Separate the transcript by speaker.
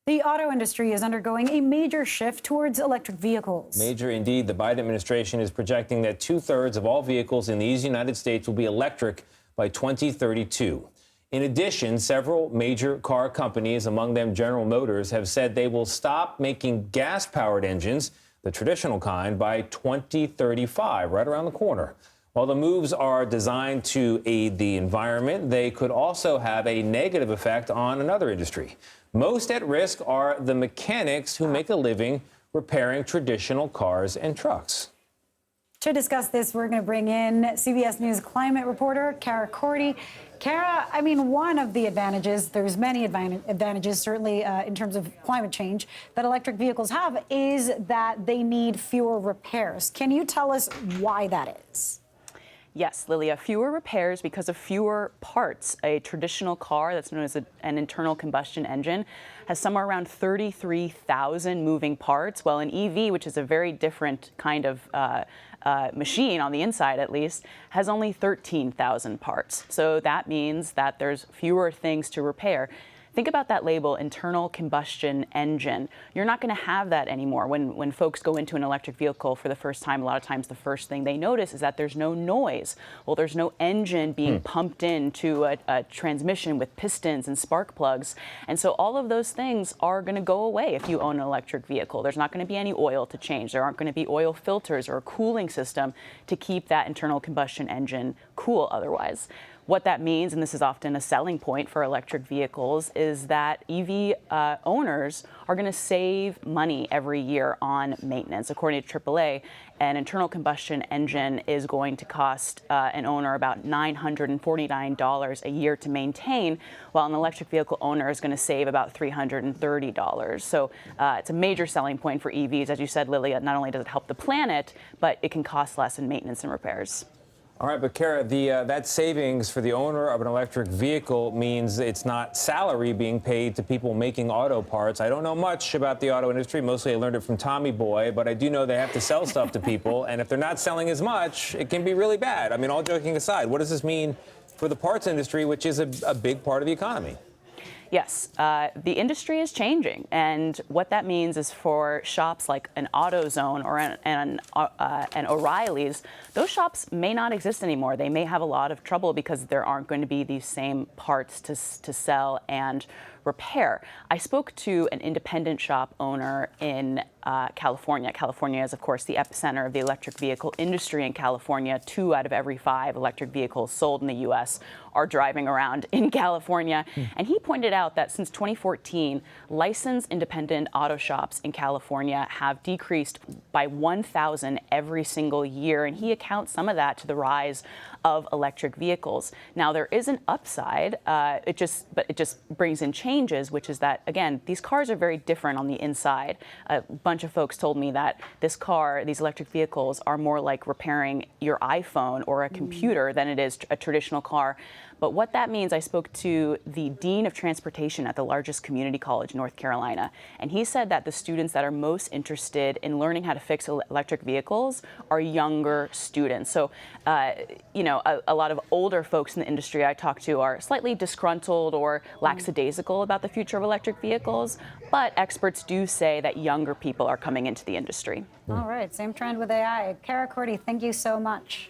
Speaker 1: The auto industry is undergoing a major shift towards electric vehicles.
Speaker 2: Major indeed. The Biden administration is projecting that 2/3 of all vehicles in these United States will be electric by 2032. In addition, several major car companies, among them General Motors, have said they will stop making gas-powered engines, the traditional kind, by 2035, right around the corner. While the moves are designed to aid the environment, they could also have a negative effect on another industry. Most at risk are the mechanics who make a living repairing traditional cars and trucks.
Speaker 1: To discuss this, we're going to bring in CBS News climate reporter Cara Korte. Cara, I mean, one of the advantages, there's many advantages, certainly in terms of climate change, that electric vehicles have is that they need fewer repairs. Can you tell us why that is?
Speaker 3: Yes, Lilia, fewer repairs because of fewer parts. A traditional car that's known as an internal combustion engine has somewhere around 33,000 moving parts, while an EV, which is a very different kind of machine on the inside at least, has only 13,000 parts. So that means that there's fewer things to repair. Think about that label, internal combustion engine. You're not going to have that anymore. When folks go into an electric vehicle for the first time, a lot of times the first thing they notice is that there's no noise. Well, there's no engine being pumped into a transmission with pistons and spark plugs. And so all of those things are going to go away if you own an electric vehicle. There's not going to be any oil to change. There aren't going to be oil filters or a cooling system to keep that internal combustion engine cool otherwise. What that means, and this is often a selling point for electric vehicles, is that EV owners are going to save money every year on maintenance. According to AAA, an internal combustion engine is going to cost an owner about $949 a year to maintain, while an electric vehicle owner is going to save about $330. So it's a major selling point for EVs. As you said, Lilia, not only does it help the planet, but it can cost less in maintenance and repairs.
Speaker 2: All right, but Cara, that savings for the owner of an electric vehicle means it's not salary being paid to people making auto parts. I don't know much about the auto industry. Mostly I learned it from Tommy Boy, but I do know they have to sell stuff to people. And if they're not selling as much, it can be really bad. I mean, all joking aside, what does this mean for the parts industry, which is a big part of the economy?
Speaker 3: Yes, the industry is changing, and what that means is for shops like an AutoZone or an O'Reilly's, those shops may not exist anymore. They may have a lot of trouble because there aren't going to be these same parts to sell and repair. I spoke to an independent shop owner in California. California is, of course, the epicenter of the electric vehicle industry in California. 2 out of every 5 electric vehicles sold in the U.S. are driving around in California. And he pointed out that since 2014, licensed independent auto shops in California have decreased by 1,000 every single year. And he accounts some of that to the rise of electric vehicles. Now, there is an upside. It just brings in changes, which is that, again, these cars are very different on the inside. A bunch of folks told me that these electric vehicles are more like repairing your iPhone or a computer than it is a traditional car. But what that means, I spoke to the dean of transportation at the largest community college in North Carolina, and he said that the students that are most interested in learning how to fix electric vehicles are younger students. So, a lot of older folks in the industry I talk to are slightly disgruntled or lackadaisical about the future of electric vehicles, but experts do say that younger people are coming into the industry.
Speaker 1: All right, same trend with AI. Cara Korte, thank you so much.